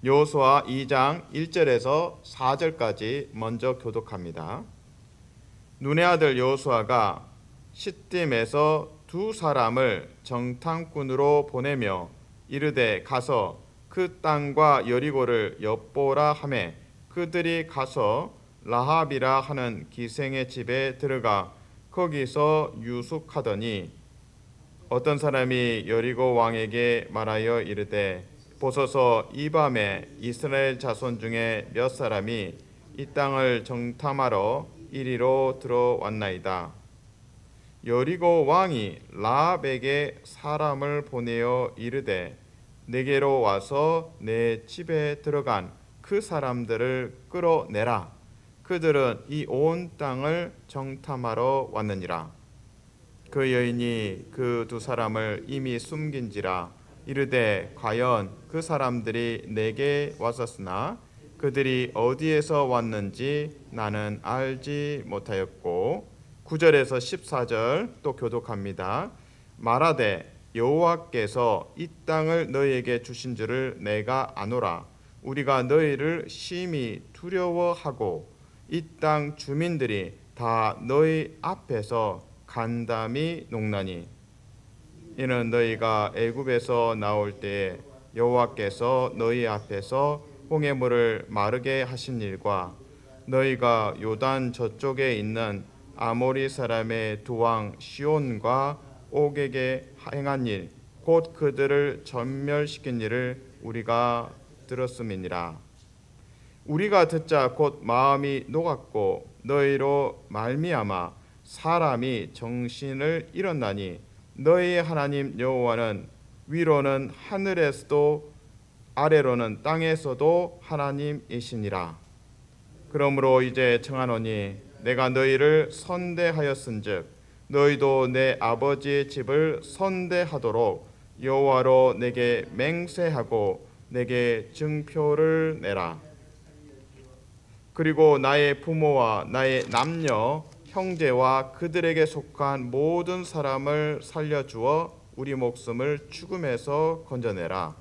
여호수아 2장 1절에서 4절까지 먼저 교독합니다. 눈의 아들 여호수아가 시딤에서 두 사람을 정탐꾼으로 보내며 이르되 가서 그 땅과 여리고를 엿보라 하매 그들이 가서 라합이라 하는 기생의 집에 들어가 거기서 유숙하더니 어떤 사람이 여리고 왕에게 말하여 이르되 보소서 이 밤에 이스라엘 자손 중에 몇 사람이 이 땅을 정탐하러 이리로 들어왔나이다. 여리고 왕이 라합에게 사람을 보내어 이르되 내게로 와서 내 집에 들어간 그 사람들을 끌어내라. 그들은 이 온 땅을 정탐하러 왔느니라. 그 여인이 그 두 사람을 이미 숨긴지라 이르되 과연 그 사람들이 내게 왔었으나 그들이 어디에서 왔는지 나는 알지 못하였고 9절에서 14절 또 교독합니다. 말하되 여호와께서 이 땅을 너희에게 주신 줄을 내가 아노라. 우리가 너희를 심히 두려워하고 이 땅 주민들이 다 너희 앞에서 간담이 녹나니 이는 너희가 애굽에서 나올 때에 여호와께서 너희 앞에서 홍해물을 마르게 하신 일과 너희가 요단 저쪽에 있는 아모리 사람의 두 왕 시온과 옥에게 행한 일 곧 그들을 전멸시킨 일을 우리가 들었음이니라. 우리가 듣자 곧 마음이 녹았고 너희로 말미암아 사람이 정신을 잃었나니 너희의 하나님 여호와는 위로는 하늘에서도 아래로는 땅에서도 하나님이시니라. 그러므로 이제 청하노니 내가 너희를 선대하였은즉 너희도 내 아버지의 집을 선대하도록 여호와로 내게 맹세하고 내게 증표를 내라. 그리고 나의 부모와 나의 남녀 형제와 그들에게 속한 모든 사람을 살려주어 우리 목숨을 죽음에서 건져내라.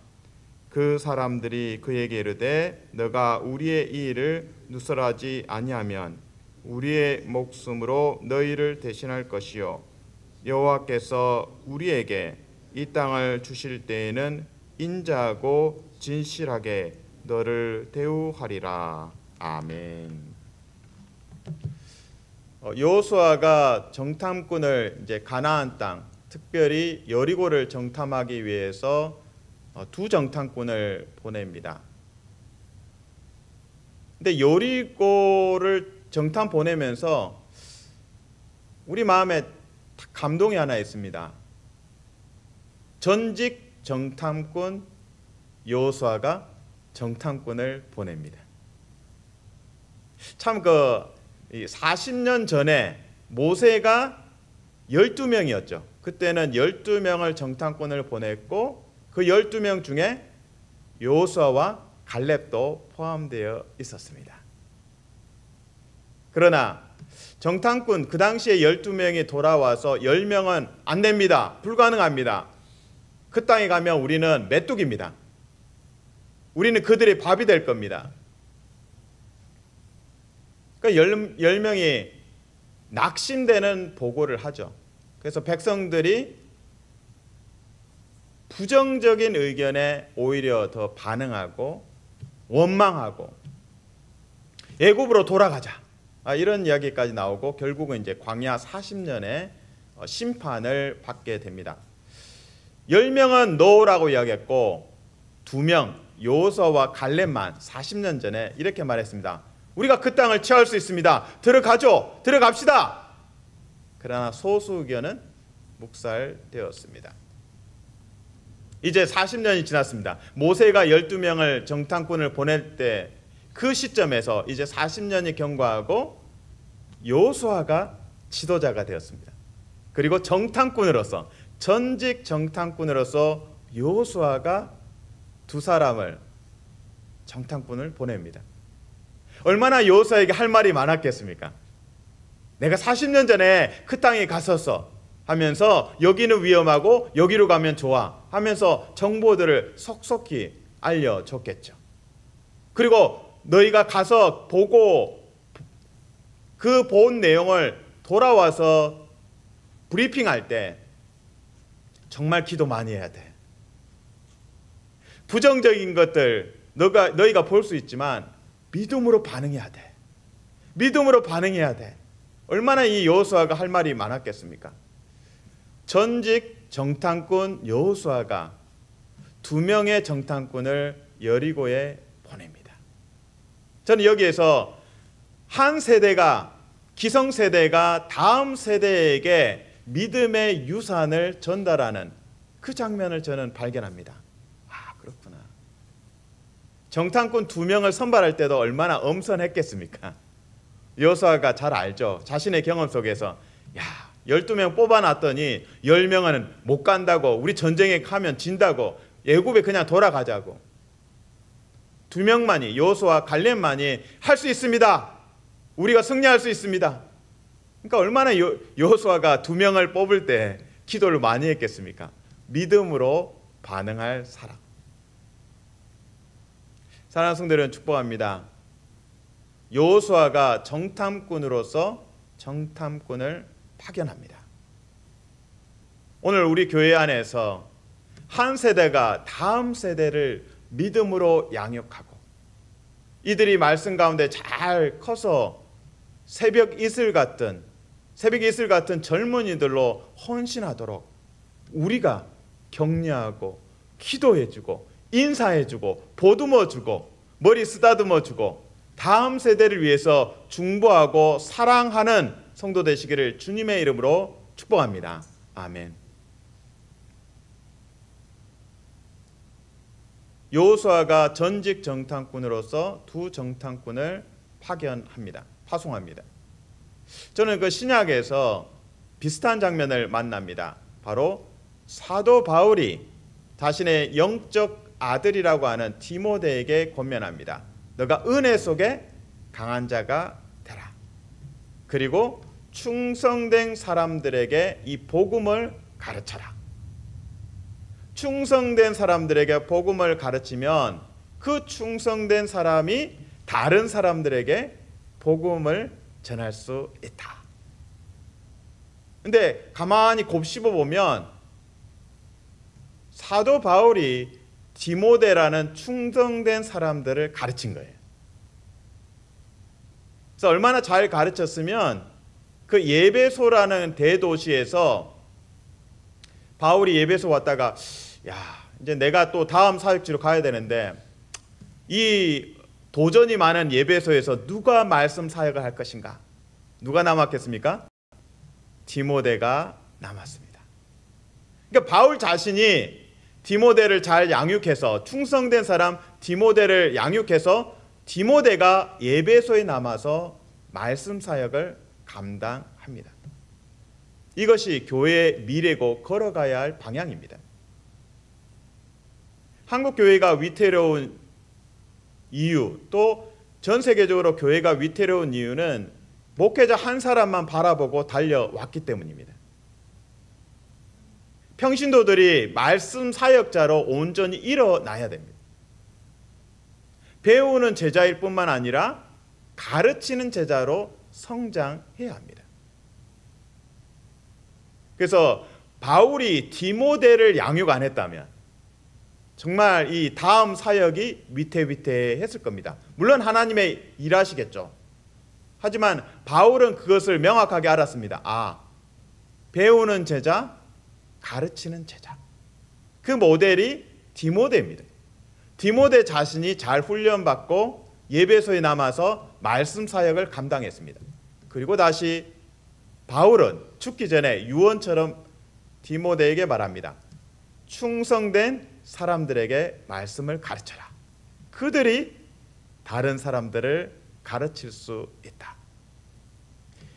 그 사람들이 그에게 이르되 너가 우리의 이 일을 누설하지 아니하면 우리의 목숨으로 너희를 대신할 것이요 여호와께서 우리에게 이 땅을 주실 때에는 인자하고 진실하게 너를 대우하리라. 아멘. 여호수아가 정탐꾼을 이제 가나안 땅, 특별히 여리고를 정탐하기 위해서 두 정탐꾼을 보냅니다. 근데 여리고를 정탐 보내면서 우리 마음에 감동이 하나 있습니다. 전직 정탐꾼 여호수아가 정탐꾼을 보냅니다. 참 40년 전에 모세가 12명이었죠. 그때는 12명을 정탐꾼을 보냈고 그 12명 중에 여호수아와 갈렙도 포함되어 있었습니다. 그러나 정탐꾼 그 당시에 12명이 돌아와서 10명은 안 됩니다. 불가능합니다. 그 땅에 가면 우리는 메뚜기입니다. 우리는 그들의 밥이 될 겁니다. 그러니까 10명이 낙심되는 보고를 하죠. 그래서 백성들이 부정적인 의견에 오히려 더 반응하고 원망하고 애굽으로 돌아가자 이런 이야기까지 나오고 결국은 이제 광야 40년의 심판을 받게 됩니다. 10명은 노라고 이야기했고 2명 여호수아와 갈렙만 40년 전에 이렇게 말했습니다. 우리가 그 땅을 취할 수 있습니다. 들어가죠. 들어갑시다. 그러나 소수 의견은 묵살되었습니다. 이제 40년이 지났습니다. 모세가 12명을 정탐꾼을 보낼 때 그 시점에서 이제 40년이 경과하고 여호수아가 지도자가 되었습니다. 그리고 정탐꾼으로서 전직 정탐꾼으로서 여호수아가 두 사람을 정탐꾼을 보냅니다. 얼마나 여호수아에게 할 말이 많았겠습니까? 내가 40년 전에 그 땅에 갔었어 하면서 여기는 위험하고 여기로 가면 좋아 하면서 정보들을 속속히 알려줬겠죠. 그리고 너희가 가서 보고 그 본 내용을 돌아와서 브리핑할 때 정말 기도 많이 해야 돼. 부정적인 것들 너희가 볼 수 있지만 믿음으로 반응해야 돼. 믿음으로 반응해야 돼. 얼마나 이 여호수아가 할 말이 많았겠습니까? 전직 정탐꾼 여호수아가 2명의 정탐꾼을 여리고에 보냅니다. 저는 여기에서 한 세대가, 기성세대가 다음 세대에게 믿음의 유산을 전달하는 그 장면을 저는 발견합니다. 아, 그렇구나. 정탐꾼 2명을 선발할 때도 얼마나 엄선했겠습니까? 여호수아가 잘 알죠. 자신의 경험 속에서 12명 뽑아놨더니 10명은 못 간다고, 우리 전쟁에 가면 진다고, 애굽에 그냥 돌아가자고. 2명만이, 여호수아 갈렙만이 할 수 있습니다. 우리가 승리할 수 있습니다. 그러니까 얼마나 여호수아가 2명을 뽑을 때 기도를 많이 했겠습니까? 믿음으로 반응할 사람. 사랑하는 성도들은 축복합니다. 여호수아가 정탐꾼으로서 정탐꾼을 파견합니다. 오늘 우리 교회 안에서 한 세대가 다음 세대를 믿음으로 양육하고 이들이 말씀 가운데 잘 커서 새벽 이슬 같은 젊은이들로 헌신하도록 우리가 격려하고 기도해주고 인사해주고 보듬어주고 머리 쓰다듬어주고 다음 세대를 위해서 중보하고 사랑하는 성도 되시기를 주님의 이름으로 축복합니다. 아멘. 여호수아가 전직 정탐꾼으로서 2 정탐꾼을 파송합니다. 저는 그 신약에서 비슷한 장면을 만납니다. 바로 사도 바울이 자신의 영적 아들이라고 하는 디모데에게 권면합니다. 너가 은혜 속에 강한 자가 되라. 그리고 충성된 사람들에게 이 복음을 가르쳐라. 충성된 사람들에게 복음을 가르치면 그 충성된 사람이 다른 사람들에게 복음을 전할 수 있다. 근데 가만히 곱씹어 보면 사도 바울이 디모데라는 충성된 사람들을 가르친 거예요. 그래서 얼마나 잘 가르쳤으면 그 예배소라는 대도시에서 바울이 예배소 왔다가 이제 내가 또 다음 사역지로 가야 되는데 이 도전이 많은 예배소에서 누가 말씀 사역을 할 것인가? 누가 남았겠습니까? 디모데가 남았습니다. 그러니까 바울 자신이 디모데를 잘 양육해서 충성된 사람 디모데를 양육해서 디모데가 예배소에 남아서 말씀 사역을 감당합니다. 이것이 교회의 미래고 걸어가야 할 방향입니다. 한국 교회가 위태로운 이유, 또 전 세계적으로 교회가 위태로운 이유는 목회자 한 사람만 바라보고 달려왔기 때문입니다. 평신도들이 말씀 사역자로 온전히 일어나야 됩니다. 배우는 제자일 뿐만 아니라 가르치는 제자로 성장해야 합니다. 그래서 바울이 디모데를 양육 안 했다면 정말 이 다음 사역이 위태위태했을 겁니다. 물론 하나님의 일하시겠죠. 하지만 바울은 그것을 명확하게 알았습니다. 배우는 제자, 가르치는 제자. 그 모델이 디모데입니다. 디모데 자신이 잘 훈련받고 예배소에 남아서 말씀 사역을 감당했습니다. 그리고 다시 바울은 죽기 전에 유언처럼 디모데에게 말합니다. 충성된 사람들에게 말씀을 가르쳐라. 그들이 다른 사람들을 가르칠 수 있다.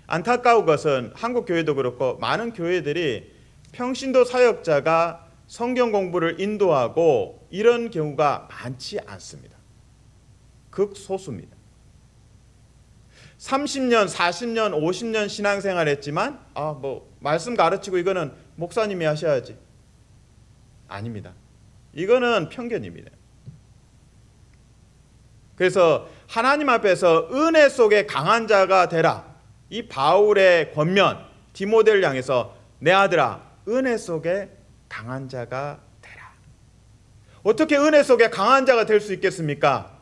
안타까운 것은 한국 교회도 그렇고 많은 교회들이 평신도 사역자가 성경 공부를 인도하고 이런 경우가 많지 않습니다. 극소수입니다. 30년, 40년, 50년 신앙생활 했지만 말씀 가르치고 이거는 목사님이 하셔야지. 아닙니다. 이거는 편견입니다. 그래서 하나님 앞에서 은혜 속에 강한 자가 되라. 이 바울의 권면 디모데를 향해서 내 아들아 은혜 속에 강한 자가 되라. 어떻게 은혜 속에 강한 자가 될 수 있겠습니까?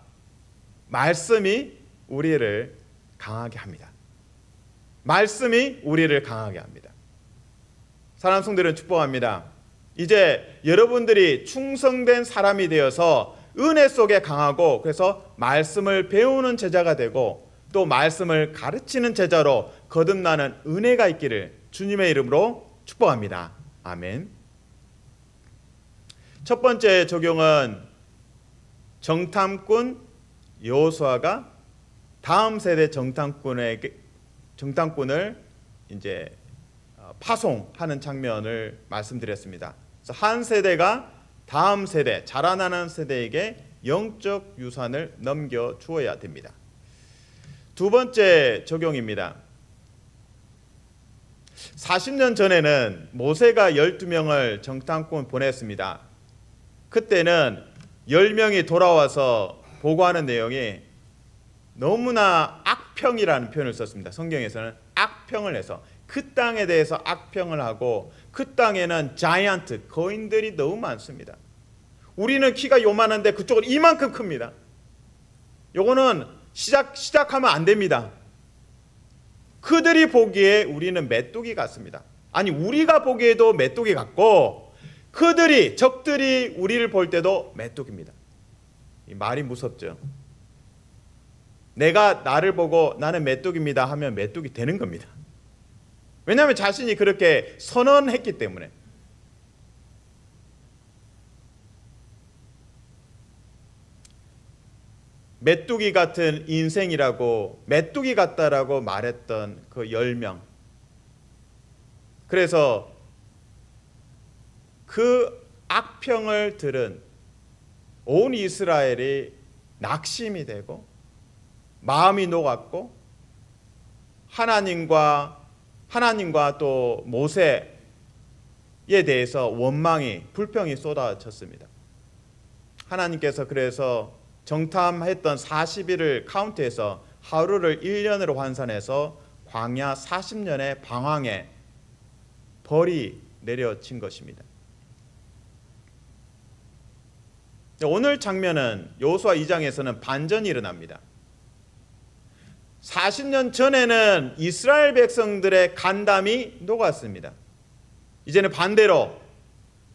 말씀이 우리를 강하게 합니다. 말씀이 우리를 강하게 합니다. 사랑하는 성도들은 축복합니다. 이제 여러분들이 충성된 사람이 되어서 은혜 속에 강하고 그래서 말씀을 배우는 제자가 되고 또 말씀을 가르치는 제자로 거듭나는 은혜가 있기를 주님의 이름으로 축복합니다. 아멘. 첫 번째 적용은 정탐꾼 여호수아가 다음 세대 정탐꾼을 이제 파송하는 장면을 말씀드렸습니다. 그래서 한 세대가 다음 세대, 자라나는 세대에게 영적 유산을 넘겨 주어야 됩니다. 두 번째 적용입니다. 40년 전에는 모세가 12명을 정탐꾼 보냈습니다. 그때는 10명이 돌아와서 보고하는 내용이 너무나 악평이라는 표현을 썼습니다. 성경에서는 악평을 해서 그 땅에 대해서 악평을 하고 그 땅에는 자이언트, 거인들이 너무 많습니다. 우리는 키가 요만한데 그쪽은 이만큼 큽니다. 요거는 시작하면 안 됩니다. 그들이 보기에 우리는 메뚜기 같습니다. 아니 우리가 보기에도 메뚜기 같고 적들이 우리를 볼 때도 메뚜기입니다. 이 말이 무섭죠. 내가 나를 보고 나는 메뚜기입니다 하면 메뚜기 되는 겁니다. 왜냐하면 자신이 그렇게 선언했기 때문에. 메뚜기 같은 인생이라고 메뚜기 같다라고 말했던 그 10명. 그래서 그 악평을 들은 온 이스라엘이 낙심이 되고 마음이 녹았고 하나님과 또 모세에 대해서 원망이 불평이 쏟아졌습니다. 하나님께서 그래서 정탐했던 40일을 카운트해서 하루를 1년으로 환산해서 광야 40년의 방황에 벌이 내려진 것입니다. 오늘 장면은 여호수아 2장에서는 반전이 일어납니다. 40년 전에는 이스라엘 백성들의 간담이 녹았습니다. 이제는 반대로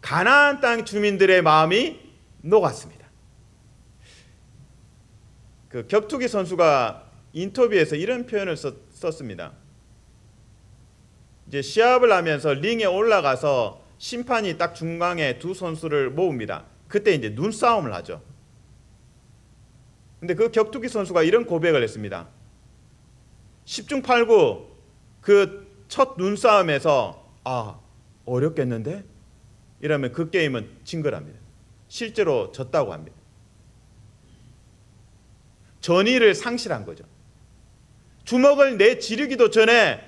가나안 땅 주민들의 마음이 녹았습니다. 그 격투기 선수가 인터뷰에서 이런 표현을 썼습니다. 이제 시합을 하면서 링에 올라가서 심판이 딱 중앙에 두 선수를 모읍니다. 그때 이제 눈싸움을 하죠. 근데 그 격투기 선수가 이런 고백을 했습니다. 10중 8구 그 첫 눈싸움에서 어렵겠는데? 이러면 그 게임은 진 거랍니다. 실제로 졌다고 합니다. 전의를 상실한 거죠. 주먹을 내지르기도 전에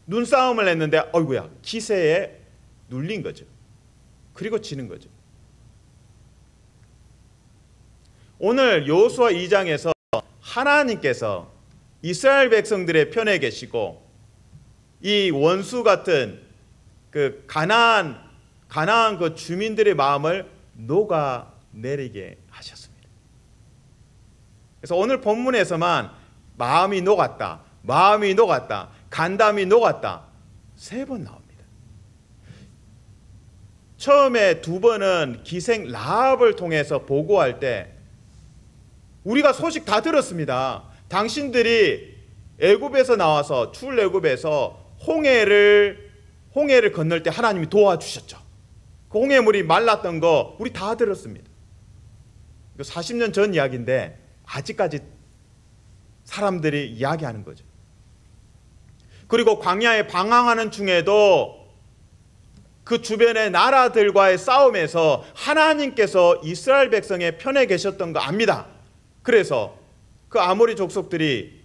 눈싸움을 했는데 어이구야 기세에 눌린 거죠. 그리고 지는 거죠. 오늘 여호수아 2장에서 하나님께서 이스라엘 백성들의 편에 계시고 이 원수 같은 그 가나안 그 주민들의 마음을 녹아내리게 하셨습니다. 그래서 오늘 본문에서만 마음이 녹았다, 간담이 녹았다 3번 나옵니다. 처음에 2번은 기생 라합을 통해서 보고할 때 우리가 소식 다 들었습니다. 당신들이 애굽에서 나와서 출애굽에서 홍해를 건널 때 하나님이 도와주셨죠. 그 홍해물이 말랐던 거 우리 다 들었습니다. 40년 전 이야기인데 아직까지 사람들이 이야기하는 거죠. 그리고 광야에 방황하는 중에도 그 주변의 나라들과의 싸움에서 하나님께서 이스라엘 백성의 편에 계셨던 거 압니다. 그래서 그 아모리 족속들이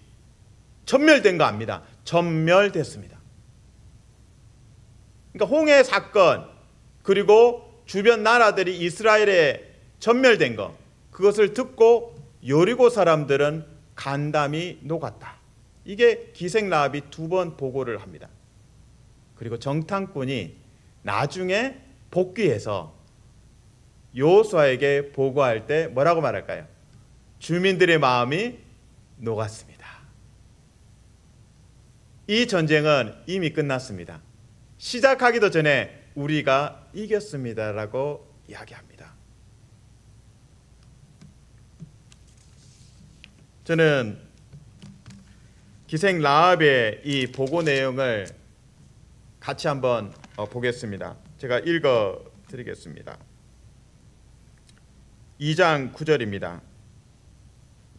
전멸된 거 압니다. 전멸됐습니다. 그러니까 홍해 사건 그리고 주변 나라들이 이스라엘에 전멸된 거 그것을 듣고 여리고 사람들은 간담이 녹았다. 이게 기생 라합이 2번 보고를 합니다. 그리고 정탐꾼이 나중에 복귀해서 여호수아에게 보고할 때 뭐라고 말할까요? 주민들의 마음이 녹았습니다. 이 전쟁은 이미 끝났습니다. 시작하기도 전에 우리가 이겼습니다라고 이야기합니다. 저는 기생 라합의 이 보고 내용을 같이 한번 보겠습니다. 제가 읽어 드리겠습니다. 2장 9절입니다.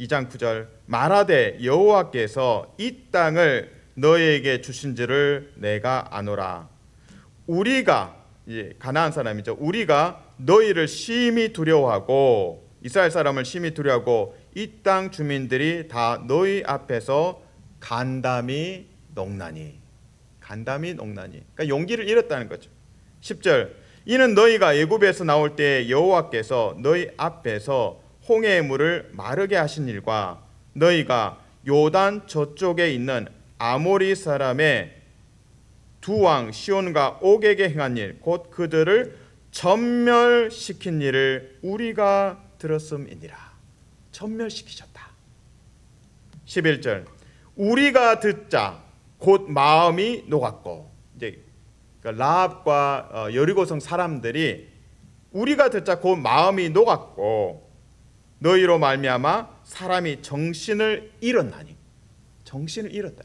2장 9절 말하되 여호와께서 이 땅을 너희에게 주신지를 내가 아노라. 우리가 가나안 사람이죠. 우리가 너희를 심히 두려워하고 이스라엘 사람을 심히 두려워하고 이 땅 주민들이 다 너희 앞에서 간담이 녹나니. 간담이 녹나니. 그러니까 용기를 잃었다는 거죠. 10절 이는 너희가 애굽에서 나올 때 여호와께서 너희 앞에서 홍해의 물을 마르게 하신 일과 너희가 요단 저쪽에 있는 아모리 사람의 두 왕 시온과 옥에게 행한 일 곧 그들을 전멸시킨 일을 우리가 들었음이니라. 전멸시키셨다. 11절 우리가 듣자 곧 마음이 녹았고 이제 라합과 여리고성 사람들이 우리가 듣자 곧 마음이 녹았고 너희로 말미암아 사람이 정신을 잃었나니. 정신을 잃었다.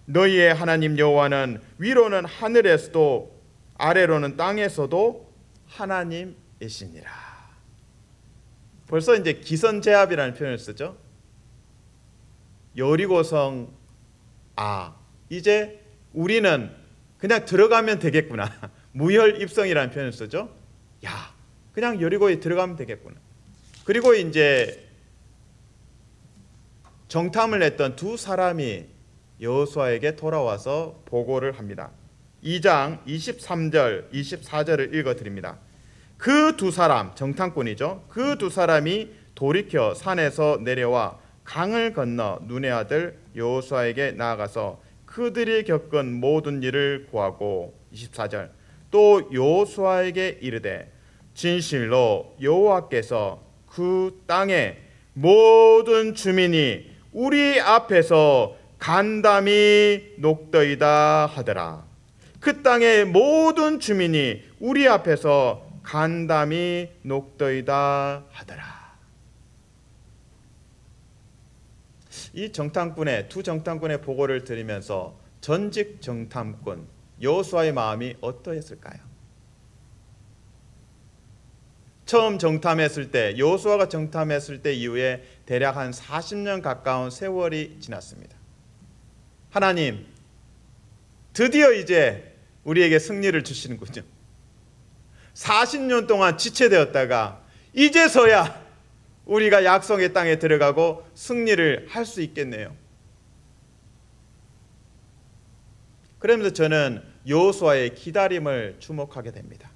너희의 하나님 여호와는 위로는 하늘에서도 아래로는 땅에서도 하나님이시니라. 벌써 이제 기선제압이라는 표현을 쓰죠. 여리고성 이제 우리는 그냥 들어가면 되겠구나. 무혈입성이라는 표현을 쓰죠. 그냥 여리고에 들어가면 되겠구나. 그리고 이제 정탐을 했던 2 사람이 여호수아에게 돌아와서 보고를 합니다. 2장 23절 24절을 읽어드립니다. 그 2 사람 정탐꾼이죠. 그 2 사람이 돌이켜 산에서 내려와 강을 건너 눈의 아들 여호수아에게 나아가서 그들이 겪은 모든 일을 고하고 24절 또 여호수아에게 이르되 진실로 여호와께서 그 땅의 모든 주민이 우리 앞에서 간담이 녹더이다 하더라. 그 땅의 모든 주민이 우리 앞에서 간담이 녹더이다 하더라. 이 정탐꾼의 2 정탐꾼의 보고를 들으면서 전직 정탐꾼 여호수아의 마음이 어떠했을까요? 처음 정탐했을 때 여호수아가 정탐했을 때 이후에 대략 한 40년 가까운 세월이 지났습니다. 하나님 드디어 이제 우리에게 승리를 주시는군요. 40년 동안 지체되었다가 이제서야 우리가 약속의 땅에 들어가고 승리를 할 수 있겠네요. 그러면서 저는 여호수아의 기다림을 주목하게 됩니다.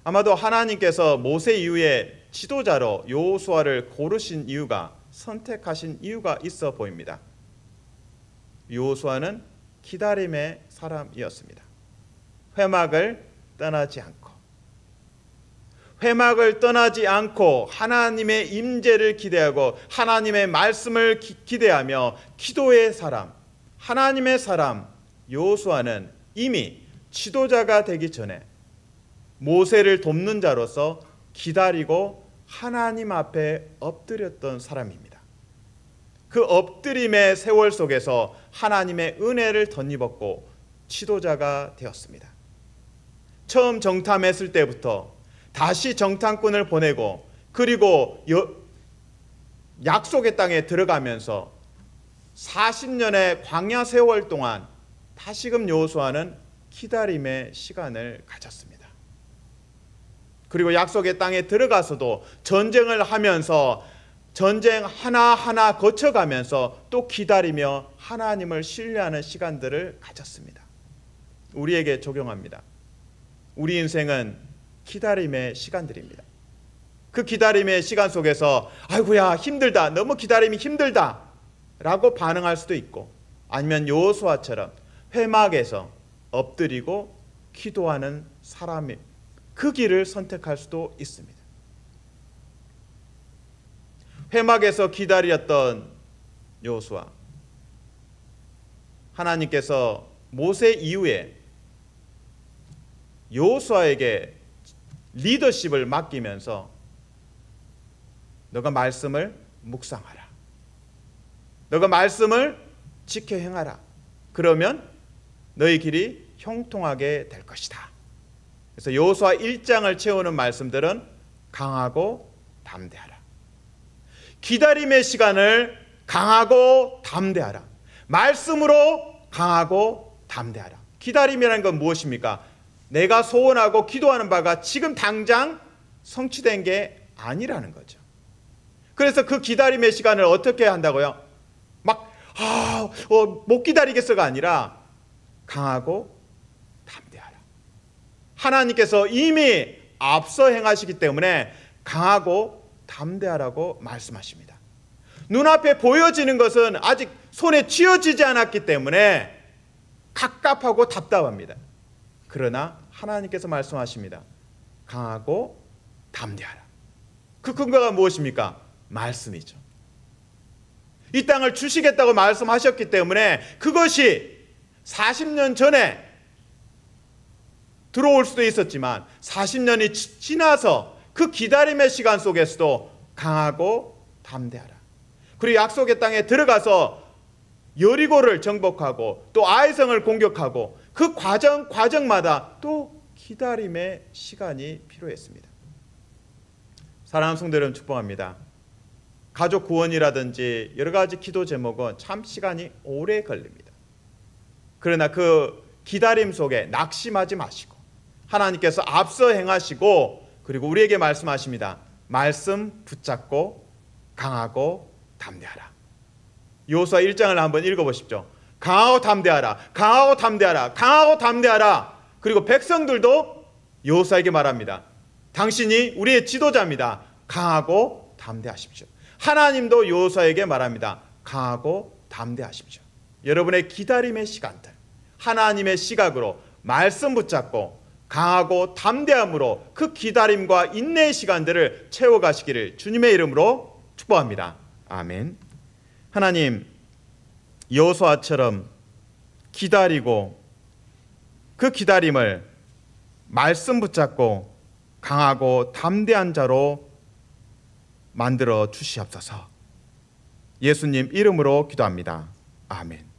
아마도 하나님께서 모세 이후에 지도자로 여호수아를 고르신 이유가 선택하신 이유가 있어 보입니다. 여호수아는 기다림의 사람이었습니다. 회막을 떠나지 않고 하나님의 임재를 기대하고 하나님의 말씀을 기대하며 기도의 사람, 하나님의 사람 여호수아는 이미 지도자가 되기 전에 모세를 돕는 자로서 기다리고 하나님 앞에 엎드렸던 사람입니다. 그 엎드림의 세월 속에서 하나님의 은혜를 덧입었고 지도자가 되었습니다. 처음 정탐했을 때부터 다시 정탐꾼을 보내고 그리고 약속의 땅에 들어가면서 40년의 광야 세월 동안 다시금 여호수아는 기다림의 시간을 가졌습니다. 그리고 약속의 땅에 들어가서도 전쟁을 하면서 전쟁 하나하나 거쳐가면서 또 기다리며 하나님을 신뢰하는 시간들을 가졌습니다. 우리에게 적용합니다. 우리 인생은 기다림의 시간들입니다. 그 기다림의 시간 속에서 아이고야 힘들다, 너무 기다림이 힘들다 라고 반응할 수도 있고, 아니면 여호수아처럼 회막에서 엎드리고 기도하는 사람이 그 길을 선택할 수도 있습니다. 회막에서 기다렸던 여호수아, 하나님께서 모세 이후에 여호수아에게 리더십을 맡기면서 너가 말씀을 묵상하라, 너가 말씀을 지켜 행하라, 그러면 너희 길이 형통하게 될 것이다. 그래서 여호수아 1장을 채우는 말씀들은 강하고 담대하라, 기다림의 시간을 강하고 담대하라, 말씀으로 강하고 담대하라. 기다림이라는 건 무엇입니까? 내가 소원하고 기도하는 바가 지금 당장 성취된 게 아니라는 거죠. 그래서 그 기다림의 시간을 어떻게 한다고요? 못 기다리겠어가 아니라 강하고 담대하라. 하나님께서 이미 앞서 행하시기 때문에 강하고 담대하라고 말씀하십니다. 눈앞에 보여지는 것은 아직 손에 쥐어지지 않았기 때문에 갑갑하고 답답합니다. 그러나 하나님께서 말씀하십니다. 강하고 담대하라. 그 근거가 무엇입니까? 말씀이죠. 이 땅을 주시겠다고 말씀하셨기 때문에 그것이 40년 전에 들어올 수도 있었지만 40년이 지나서 그 기다림의 시간 속에서도 강하고 담대하라. 그리고 약속의 땅에 들어가서 여리고를 정복하고 또 아이성을 공격하고 그 과정마다 또 기다림의 시간이 필요했습니다. 사랑하는 성도 여러분, 축복합니다. 가족 구원이라든지 여러 가지 기도 제목은 참 시간이 오래 걸립니다. 그러나 그 기다림 속에 낙심하지 마시고 하나님께서 앞서 행하시고, 그리고 우리에게 말씀하십니다. 말씀 붙잡고 강하고 담대하라. 여호수아 1장을 한번 읽어보십시오. 강하고 담대하라, 강하고 담대하라, 강하고 담대하라. 그리고 백성들도 여호수아에게 말합니다. 당신이 우리의 지도자입니다. 강하고 담대하십시오. 하나님도 여호수아에게 말합니다. 강하고 담대하십시오. 여러분의 기다림의 시간들, 하나님의 시각으로 말씀 붙잡고 강하고 담대함으로 그 기다림과 인내의 시간들을 채워가시기를 주님의 이름으로 축복합니다. 아멘. 하나님, 여호수아처럼 기다리고 그 기다림을 말씀 붙잡고 강하고 담대한 자로 만들어 주시옵소서. 예수님 이름으로 기도합니다. 아멘.